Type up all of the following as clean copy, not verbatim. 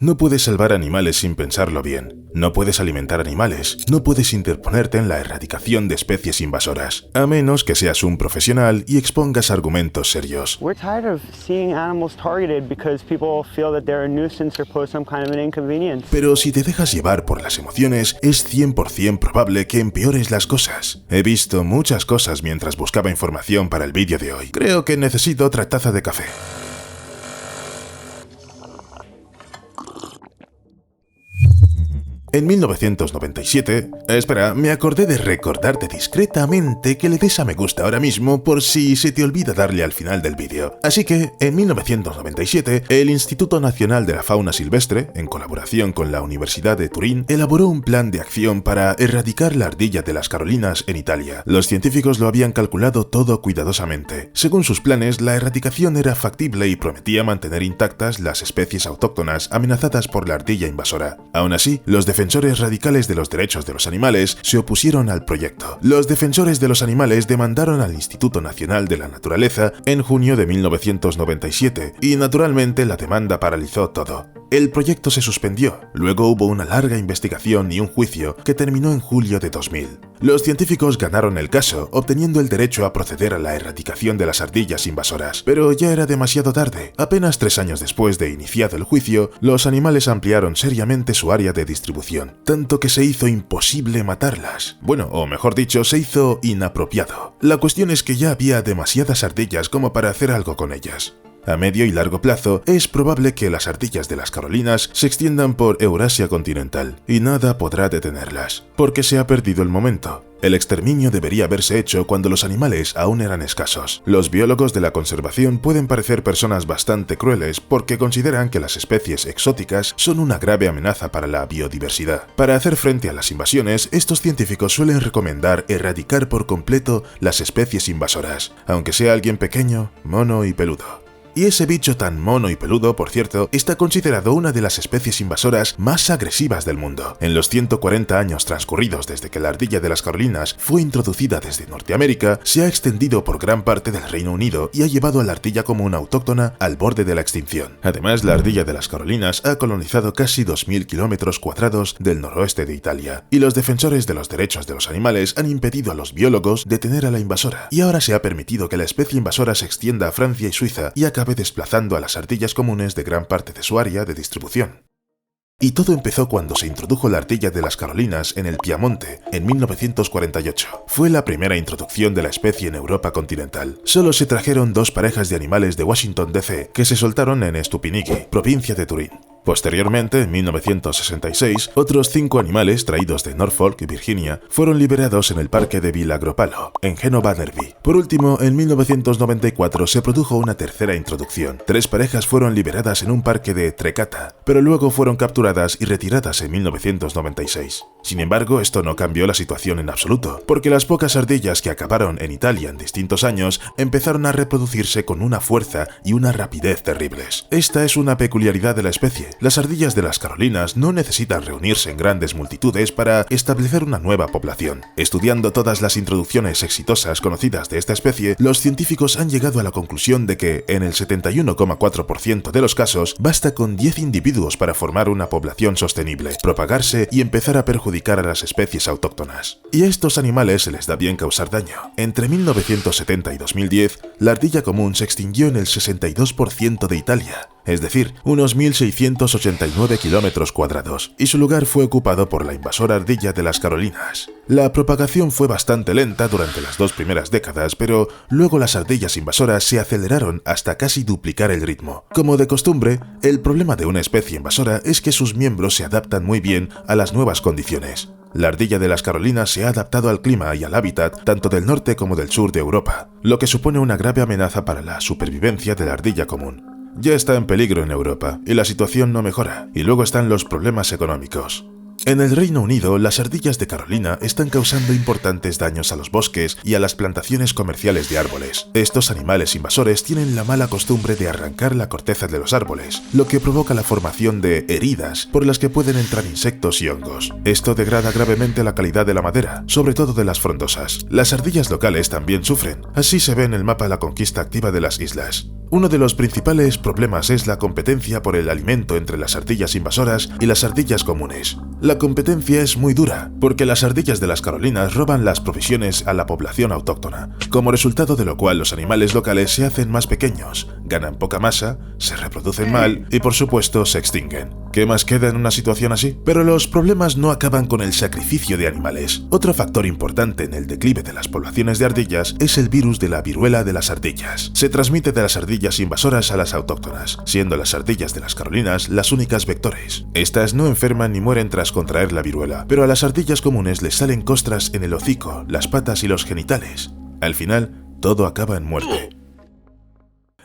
No puedes salvar animales sin pensarlo bien. No puedes alimentar animales. No puedes interponerte en la erradicación de especies invasoras, a menos que seas un profesional y expongas argumentos serios. We're tired of seeing animals targeted because people feel that they're a nuisance or pose some kind of an inconvenience. Pero si te dejas llevar por las emociones, es 100% probable que empeores las cosas. He visto muchas cosas mientras buscaba información para el vídeo de hoy. Creo que necesito otra taza de café. En 1997, espera, me acordé de recordarte discretamente que le des a me gusta ahora mismo por si se te olvida darle al final del vídeo. Así que, en 1997, el Instituto Nacional de la Fauna Silvestre, en colaboración con la Universidad de Turín, elaboró un plan de acción para erradicar la ardilla de las Carolinas en Italia. Los científicos lo habían calculado todo cuidadosamente. Según sus planes, la erradicación era factible y prometía mantener intactas las especies autóctonas amenazadas por la ardilla invasora. Aún así, los defensores radicales de los derechos de los animales se opusieron al proyecto. Los defensores de los animales demandaron al Instituto Nacional de la Naturaleza en junio de 1997 y naturalmente la demanda paralizó todo. El proyecto se suspendió, luego hubo una larga investigación y un juicio que terminó en julio de 2000. Los científicos ganaron el caso, obteniendo el derecho a proceder a la erradicación de las ardillas invasoras, pero ya era demasiado tarde. Apenas 3 años después de iniciado el juicio, los animales ampliaron seriamente su área de distribución, tanto que se hizo imposible matarlas. Bueno, o mejor dicho, se hizo inapropiado. La cuestión es que ya había demasiadas ardillas como para hacer algo con ellas. A medio y largo plazo, es probable que las ardillas de las Carolinas se extiendan por Eurasia continental, y nada podrá detenerlas, porque se ha perdido el momento. El exterminio debería haberse hecho cuando los animales aún eran escasos. Los biólogos de la conservación pueden parecer personas bastante crueles porque consideran que las especies exóticas son una grave amenaza para la biodiversidad. Para hacer frente a las invasiones, estos científicos suelen recomendar erradicar por completo las especies invasoras, aunque sea alguien pequeño, mono y peludo. Y ese bicho tan mono y peludo, por cierto, está considerado una de las especies invasoras más agresivas del mundo. En los 140 años transcurridos desde que la ardilla de las Carolinas fue introducida desde Norteamérica, se ha extendido por gran parte del Reino Unido y ha llevado a la ardilla común autóctona al borde de la extinción. Además, la ardilla de las Carolinas ha colonizado casi 2000 kilómetros cuadrados del noroeste de Italia, y los defensores de los derechos de los animales han impedido a los biólogos detener a la invasora. Y ahora se ha permitido que la especie invasora se extienda a Francia y Suiza y acabe desplazando a las ardillas comunes de gran parte de su área de distribución. Y todo empezó cuando se introdujo la ardilla de las Carolinas en el Piamonte en 1948. Fue la primera introducción de la especie en Europa continental. Solo se trajeron 2 parejas de animales de Washington D.C. que se soltaron en Stupinigi, provincia de Turín. Posteriormente, en 1966, otros 5 animales traídos de Norfolk, Virginia, fueron liberados en el parque de Villagropalo, en Genova Derby. Por último, en 1994 se produjo una tercera introducción. 3 parejas fueron liberadas en un parque de Trecata, pero luego fueron capturadas y retiradas en 1996. Sin embargo, esto no cambió la situación en absoluto, porque las pocas ardillas que acabaron en Italia en distintos años empezaron a reproducirse con una fuerza y una rapidez terribles. Esta es una peculiaridad de la especie. Las ardillas de las Carolinas no necesitan reunirse en grandes multitudes para establecer una nueva población. Estudiando todas las introducciones exitosas conocidas de esta especie, los científicos han llegado a la conclusión de que, en el 71,4% de los casos, basta con 10 individuos para formar una población sostenible, propagarse y empezar a perjudicar a las especies autóctonas. Y a estos animales se les da bien causar daño. Entre 1970 y 2010, la ardilla común se extinguió en el 62% de Italia, es decir, unos 1.689 kilómetros cuadrados, y su lugar fue ocupado por la invasora ardilla de las Carolinas. La propagación fue bastante lenta durante las 2 primeras décadas, pero luego las ardillas invasoras se aceleraron hasta casi duplicar el ritmo. Como de costumbre, el problema de una especie invasora es que sus miembros se adaptan muy bien a las nuevas condiciones. La ardilla de las Carolinas se ha adaptado al clima y al hábitat tanto del norte como del sur de Europa, lo que supone una grave amenaza para la supervivencia de la ardilla común. Ya está en peligro en Europa, y la situación no mejora, y luego están los problemas económicos. En el Reino Unido, las ardillas de Carolina están causando importantes daños a los bosques y a las plantaciones comerciales de árboles. Estos animales invasores tienen la mala costumbre de arrancar la corteza de los árboles, lo que provoca la formación de heridas por las que pueden entrar insectos y hongos. Esto degrada gravemente la calidad de la madera, sobre todo de las frondosas. Las ardillas locales también sufren. Así se ve en el mapa la conquista activa de las islas. Uno de los principales problemas es la competencia por el alimento entre las ardillas invasoras y las ardillas comunes. La competencia es muy dura, porque las ardillas de las Carolinas roban las provisiones a la población autóctona, como resultado de lo cual los animales locales se hacen más pequeños, ganan poca masa, se reproducen mal y por supuesto se extinguen. ¿Qué más queda en una situación así? Pero los problemas no acaban con el sacrificio de animales. Otro factor importante en el declive de las poblaciones de ardillas es el virus de la viruela de las ardillas. Se transmite de las ardillas invasoras a las autóctonas, siendo las ardillas de las Carolinas las únicas vectores. Estas no enferman ni mueren tras contraer la viruela, pero a las ardillas comunes les salen costras en el hocico, las patas y los genitales. Al final, todo acaba en muerte.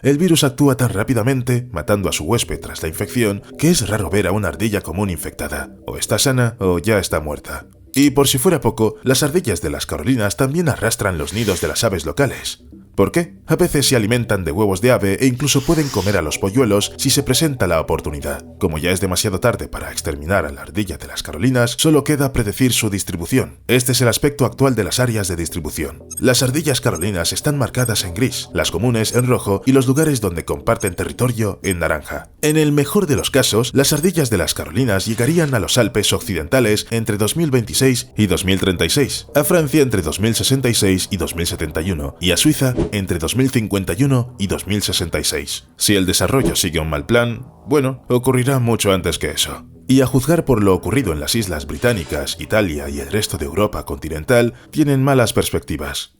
El virus actúa tan rápidamente, matando a su huésped tras la infección, que es raro ver a una ardilla común infectada. O está sana o ya está muerta. Y por si fuera poco, las ardillas de las Carolinas también arrastran los nidos de las aves locales. ¿Por qué? A veces se alimentan de huevos de ave e incluso pueden comer a los polluelos si se presenta la oportunidad. Como ya es demasiado tarde para exterminar a la ardilla de las Carolinas, solo queda predecir su distribución. Este es el aspecto actual de las áreas de distribución. Las ardillas carolinas están marcadas en gris, las comunes en rojo y los lugares donde comparten territorio en naranja. En el mejor de los casos, las ardillas de las Carolinas llegarían a los Alpes occidentales entre 2026 y 2036, a Francia entre 2066 y 2071 y a Suiza entre 2051 y 2066. Si el desarrollo sigue un mal plan, bueno, ocurrirá mucho antes que eso. Y a juzgar por lo ocurrido en las islas británicas, Italia y el resto de Europa continental, tienen malas perspectivas.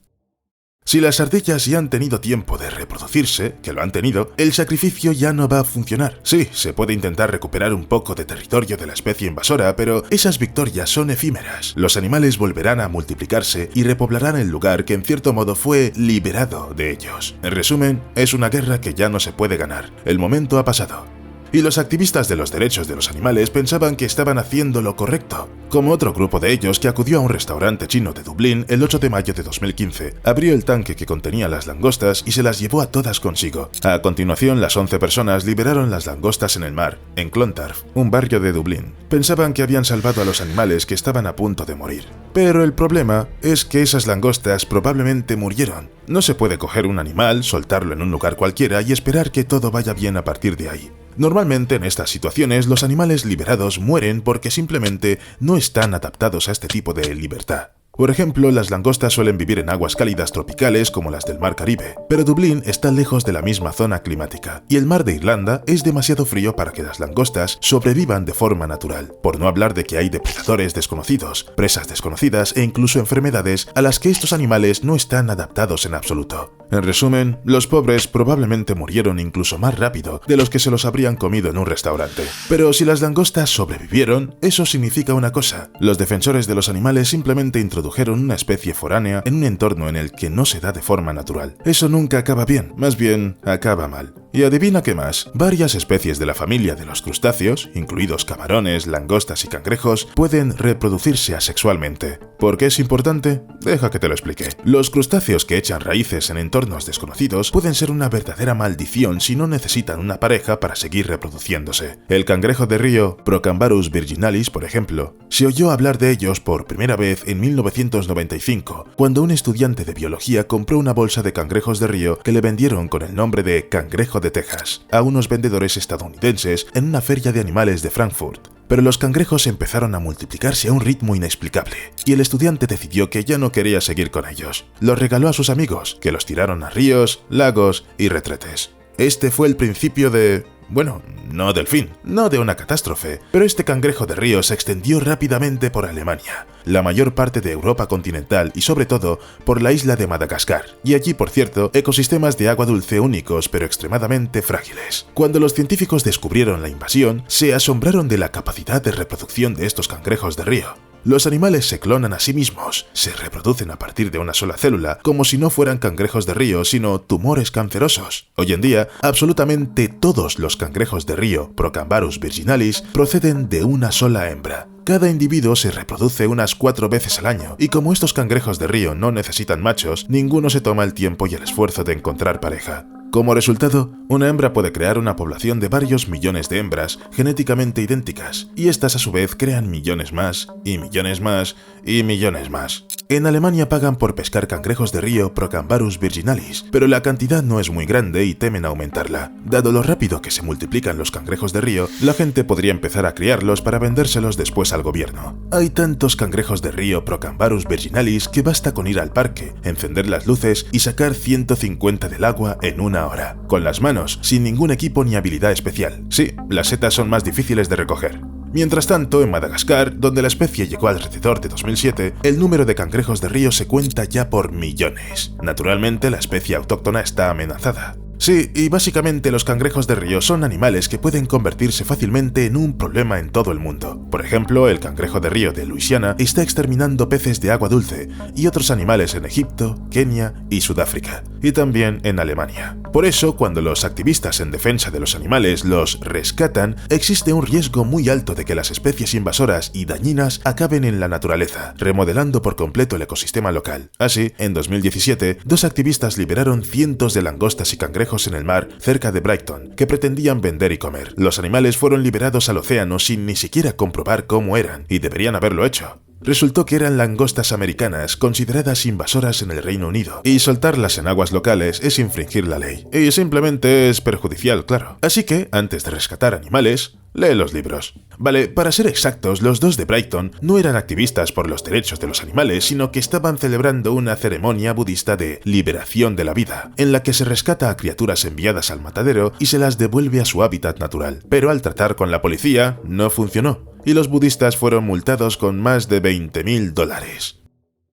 Si las ardillas ya han tenido tiempo de reproducirse, que lo han tenido, el sacrificio ya no va a funcionar. Sí, se puede intentar recuperar un poco de territorio de la especie invasora, pero esas victorias son efímeras. Los animales volverán a multiplicarse y repoblarán el lugar que en cierto modo fue liberado de ellos. En resumen, es una guerra que ya no se puede ganar. El momento ha pasado. Y los activistas de los derechos de los animales pensaban que estaban haciendo lo correcto, como otro grupo de ellos que acudió a un restaurante chino de Dublín el 8 de mayo de 2015, abrió el tanque que contenía las langostas y se las llevó a todas consigo. A continuación, las 11 personas liberaron las langostas en el mar, en Clontarf, un barrio de Dublín. Pensaban que habían salvado a los animales que estaban a punto de morir. Pero el problema es que esas langostas probablemente murieron. No se puede coger un animal, soltarlo en un lugar cualquiera y esperar que todo vaya bien a partir de ahí. Normalmente en estas situaciones los animales liberados mueren porque simplemente no están adaptados a este tipo de libertad. Por ejemplo, las langostas suelen vivir en aguas cálidas tropicales como las del Mar Caribe, pero Dublín está lejos de la misma zona climática, y el mar de Irlanda es demasiado frío para que las langostas sobrevivan de forma natural, por no hablar de que hay depredadores desconocidos, presas desconocidas e incluso enfermedades a las que estos animales no están adaptados en absoluto. En resumen, los pobres probablemente murieron incluso más rápido de los que se los habrían comido en un restaurante. Pero si las langostas sobrevivieron, eso significa una cosa: los defensores de los animales simplemente introdujeron una especie foránea en un entorno en el que no se da de forma natural. Eso nunca acaba bien, más bien acaba mal. Y adivina qué más, varias especies de la familia de los crustáceos, incluidos camarones, langostas y cangrejos, pueden reproducirse asexualmente. ¿Por qué es importante? Deja que te lo explique. Los crustáceos que echan raíces en entornos desconocidos pueden ser una verdadera maldición si no necesitan una pareja para seguir reproduciéndose. El cangrejo de río, Procambarus virginalis, por ejemplo, se oyó hablar de ellos por primera vez en 1995, cuando un estudiante de biología compró una bolsa de cangrejos de río que le vendieron con el nombre de cangrejo de Texas a unos vendedores estadounidenses en una feria de animales de Frankfurt. Pero los cangrejos empezaron a multiplicarse a un ritmo inexplicable, y el estudiante decidió que ya no quería seguir con ellos. Los regaló a sus amigos, que los tiraron a ríos, lagos y retretes. Este fue el principio de... bueno, no del fin, no de una catástrofe, pero este cangrejo de río se extendió rápidamente por Alemania, la mayor parte de Europa continental y sobre todo por la isla de Madagascar, y allí, por cierto, ecosistemas de agua dulce únicos pero extremadamente frágiles. Cuando los científicos descubrieron la invasión, se asombraron de la capacidad de reproducción de estos cangrejos de río. Los animales se clonan a sí mismos, se reproducen a partir de una sola célula, como si no fueran cangrejos de río, sino tumores cancerosos. Hoy en día, absolutamente todos los cangrejos de río, Procambarus virginalis, proceden de una sola hembra. Cada individuo se reproduce unas 4 veces al año, y como estos cangrejos de río no necesitan machos, ninguno se toma el tiempo y el esfuerzo de encontrar pareja. Como resultado, una hembra puede crear una población de varios millones de hembras genéticamente idénticas, y estas a su vez crean millones más, y millones más, y millones más. En Alemania pagan por pescar cangrejos de río Procambarus virginalis, pero la cantidad no es muy grande y temen aumentarla. Dado lo rápido que se multiplican los cangrejos de río, la gente podría empezar a criarlos para vendérselos después al gobierno. Hay tantos cangrejos de río Procambarus virginalis que basta con ir al parque, encender las luces y sacar 150 del agua en una hora, con las manos, sin ningún equipo ni habilidad especial. Sí, las setas son más difíciles de recoger. Mientras tanto, en Madagascar, donde la especie llegó alrededor de 2007, el número de cangrejos de río se cuenta ya por millones. Naturalmente, la especie autóctona está amenazada. Sí, y básicamente los cangrejos de río son animales que pueden convertirse fácilmente en un problema en todo el mundo. Por ejemplo, el cangrejo de río de Luisiana está exterminando peces de agua dulce y otros animales en Egipto, Kenia y Sudáfrica, y también en Alemania. Por eso, cuando los activistas en defensa de los animales los rescatan, existe un riesgo muy alto de que las especies invasoras y dañinas acaben en la naturaleza, remodelando por completo el ecosistema local. Así, en 2017, 2 activistas liberaron cientos de langostas y cangrejos en el mar cerca de Brighton, que pretendían vender y comer. Los animales fueron liberados al océano sin ni siquiera comprobar cómo eran, y deberían haberlo hecho. Resultó que eran langostas americanas consideradas invasoras en el Reino Unido, y soltarlas en aguas locales es infringir la ley, y simplemente es perjudicial, claro. Así que, antes de rescatar animales, lee los libros. Vale, para ser exactos, los 2 de Brighton no eran activistas por los derechos de los animales, sino que estaban celebrando una ceremonia budista de liberación de la vida, en la que se rescata a criaturas enviadas al matadero y se las devuelve a su hábitat natural. Pero al tratar con la policía, no funcionó, y los budistas fueron multados con más de $20.000.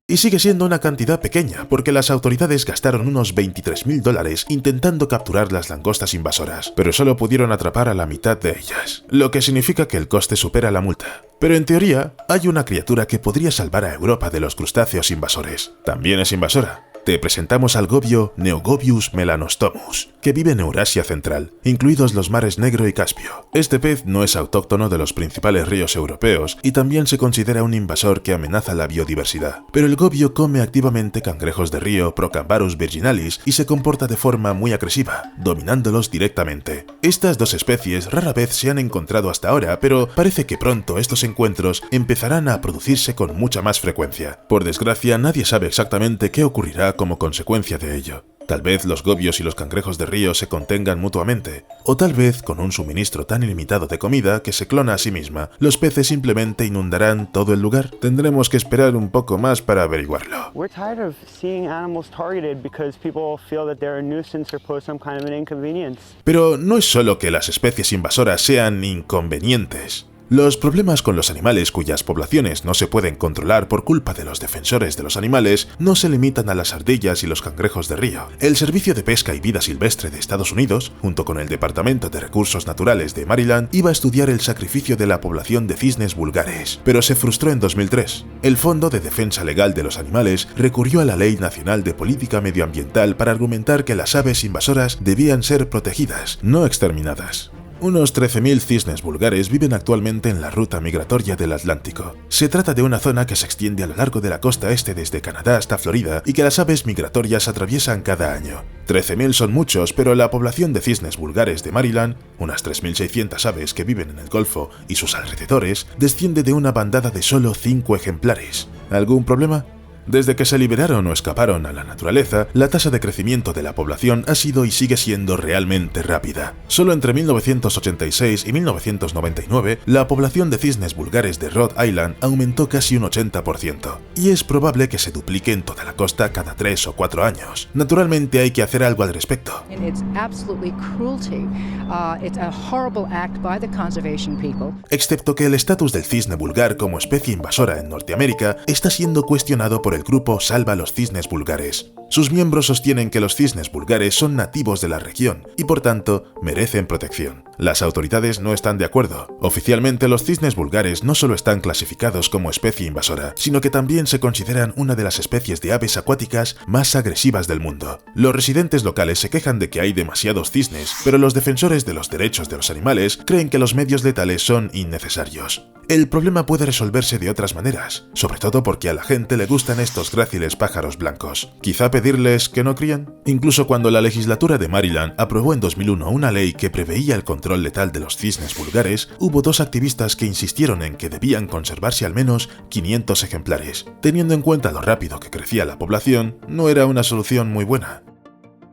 Y sigue siendo una cantidad pequeña, porque las autoridades gastaron unos $23.000 intentando capturar las langostas invasoras, pero solo pudieron atrapar a la mitad de ellas, lo que significa que el coste supera la multa. Pero en teoría, hay una criatura que podría salvar a Europa de los crustáceos invasores. También es invasora. Te presentamos al gobio Neogobius melanostomus, que vive en Eurasia Central, incluidos los mares Negro y Caspio. Este pez no es autóctono de los principales ríos europeos y también se considera un invasor que amenaza la biodiversidad. Pero el gobio come activamente cangrejos de río Procambarus virginalis y se comporta de forma muy agresiva, dominándolos directamente. Estas 2 especies rara vez se han encontrado hasta ahora, pero parece que pronto estos encuentros empezarán a producirse con mucha más frecuencia. Por desgracia, nadie sabe exactamente qué ocurrirá como consecuencia de ello. Tal vez los gobios y los cangrejos de río se contengan mutuamente, o tal vez con un suministro tan ilimitado de comida que se clona a sí misma, los peces simplemente inundarán todo el lugar. Tendremos que esperar un poco más para averiguarlo. We're tired of seeing animals targeted because people feel that they're a nuisance or pose some kind of an inconvenience. Pero no es solo que las especies invasoras sean inconvenientes. Los problemas con los animales cuyas poblaciones no se pueden controlar por culpa de los defensores de los animales no se limitan a las ardillas y los cangrejos de río. El Servicio de Pesca y Vida Silvestre de Estados Unidos, junto con el Departamento de Recursos Naturales de Maryland, iba a estudiar el sacrificio de la población de cisnes vulgares, pero se frustró en 2003. El Fondo de Defensa Legal de los Animales recurrió a la Ley Nacional de Política Medioambiental para argumentar que las aves invasoras debían ser protegidas, no exterminadas. Unos 13.000 cisnes vulgares viven actualmente en la ruta migratoria del Atlántico. Se trata de una zona que se extiende a lo largo de la costa este desde Canadá hasta Florida y que las aves migratorias atraviesan cada año. 13.000 son muchos, pero la población de cisnes vulgares de Maryland, unas 3.600 aves que viven en el Golfo y sus alrededores, desciende de una bandada de solo 5 ejemplares. ¿Algún problema? Desde que se liberaron o escaparon a la naturaleza, la tasa de crecimiento de la población ha sido y sigue siendo realmente rápida. Solo entre 1986 y 1999, la población de cisnes vulgares de Rhode Island aumentó casi un 80%, y es probable que se duplique en toda la costa cada 3 o 4 años. Naturalmente hay que hacer algo al respecto. Excepto que el estatus del cisne vulgar como especie invasora en Norteamérica está siendo cuestionado por el grupo Salva los Cisnes Vulgares. Sus miembros sostienen que los cisnes vulgares son nativos de la región y por tanto merecen protección. Las autoridades no están de acuerdo. Oficialmente los cisnes vulgares no solo están clasificados como especie invasora, sino que también se consideran una de las especies de aves acuáticas más agresivas del mundo. Los residentes locales se quejan de que hay demasiados cisnes, pero los defensores de los derechos de los animales creen que los medios letales son innecesarios. El problema puede resolverse de otras maneras, sobre todo porque a la gente le gustan estos gráciles pájaros blancos. ¿Quizá pedirles que no críen? Incluso cuando la legislatura de Maryland aprobó en 2001 una ley que preveía el control letal de los cisnes vulgares, hubo dos activistas que insistieron en que debían conservarse al menos 500 ejemplares. Teniendo en cuenta lo rápido que crecía la población, no era una solución muy buena.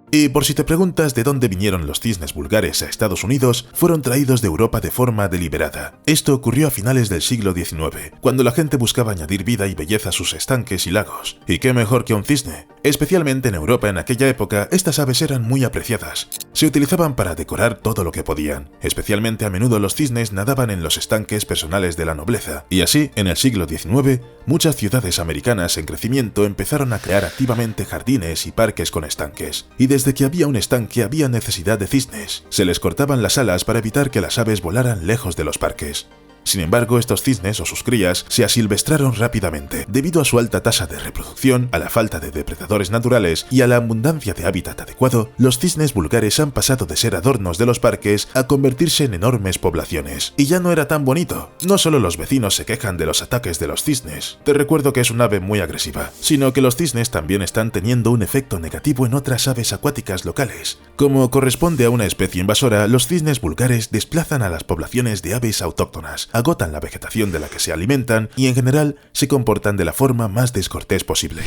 Y por si te preguntas de dónde vinieron los cisnes vulgares a Estados Unidos, fueron traídos de Europa de forma deliberada. Esto ocurrió a finales del siglo XIX, cuando la gente buscaba añadir vida y belleza a sus estanques y lagos. ¿Y qué mejor que un cisne? Especialmente en Europa en aquella época, estas aves eran muy apreciadas. Se utilizaban para decorar todo lo que podían. Especialmente a menudo los cisnes nadaban en los estanques personales de la nobleza. Y así, en el siglo XIX, muchas ciudades americanas en crecimiento empezaron a crear activamente jardines y parques con estanques. Y desde que había un estanque había necesidad de cisnes. Se les cortaban las alas para evitar que las aves volaran lejos de los parques. Sin embargo, estos cisnes o sus crías se asilvestraron rápidamente debido a su alta tasa de reproducción, a la falta de depredadores naturales y a la abundancia de hábitat adecuado. Los cisnes vulgares han pasado de ser adornos de los parques a convertirse en enormes poblaciones. Y ya no era tan bonito. No solo los vecinos se quejan de los ataques de los cisnes, te recuerdo que es un ave muy agresiva, sino que los cisnes también están teniendo un efecto negativo en otras aves acuáticas locales. Como corresponde a una especie invasora, los cisnes vulgares desplazan a las poblaciones de aves autóctonas, agotan la vegetación de la que se alimentan y en general se comportan de la forma más descortés posible.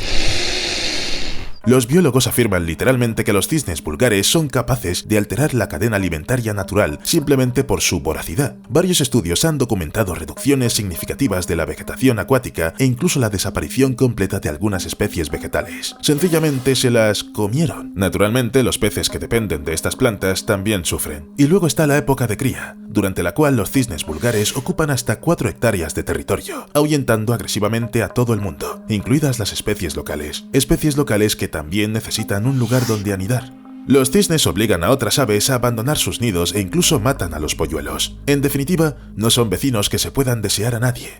Los biólogos afirman literalmente que los cisnes vulgares son capaces de alterar la cadena alimentaria natural simplemente por su voracidad. Varios estudios han documentado reducciones significativas de la vegetación acuática e incluso la desaparición completa de algunas especies vegetales. Sencillamente se las comieron. Naturalmente, los peces que dependen de estas plantas también sufren. Y luego está la época de cría, durante la cual los cisnes vulgares ocupan hasta 4 hectáreas de territorio, ahuyentando agresivamente a todo el mundo, incluidas las especies locales que también necesitan un lugar donde anidar. Los cisnes obligan a otras aves a abandonar sus nidos e incluso matan a los polluelos. En definitiva, no son vecinos que se puedan desear a nadie.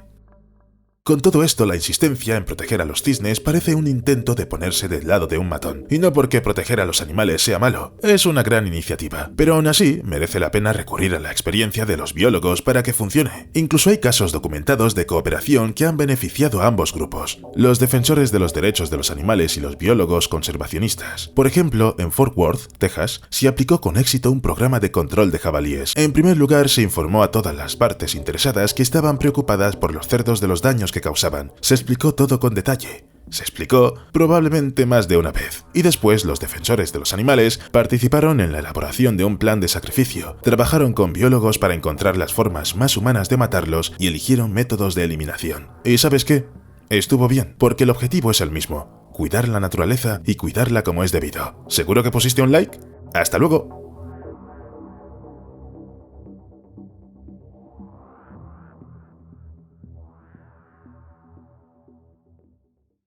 Con todo esto, la insistencia en proteger a los cisnes parece un intento de ponerse del lado de un matón. Y no porque proteger a los animales sea malo, es una gran iniciativa. Pero aún así, merece la pena recurrir a la experiencia de los biólogos para que funcione. Incluso hay casos documentados de cooperación que han beneficiado a ambos grupos: los defensores de los derechos de los animales y los biólogos conservacionistas. Por ejemplo, en Fort Worth, Texas, se aplicó con éxito un programa de control de jabalíes. En primer lugar, se informó a todas las partes interesadas que estaban preocupadas por los cerdos de los daños que causaban. Se explicó todo con detalle. Se explicó probablemente más de una vez. Y después los defensores de los animales participaron en la elaboración de un plan de sacrificio. Trabajaron con biólogos para encontrar las formas más humanas de matarlos y eligieron métodos de eliminación. ¿Y sabes qué? Estuvo bien, porque el objetivo es el mismo: cuidar la naturaleza y cuidarla como es debido. ¿Seguro que pusiste un like? ¡Hasta luego!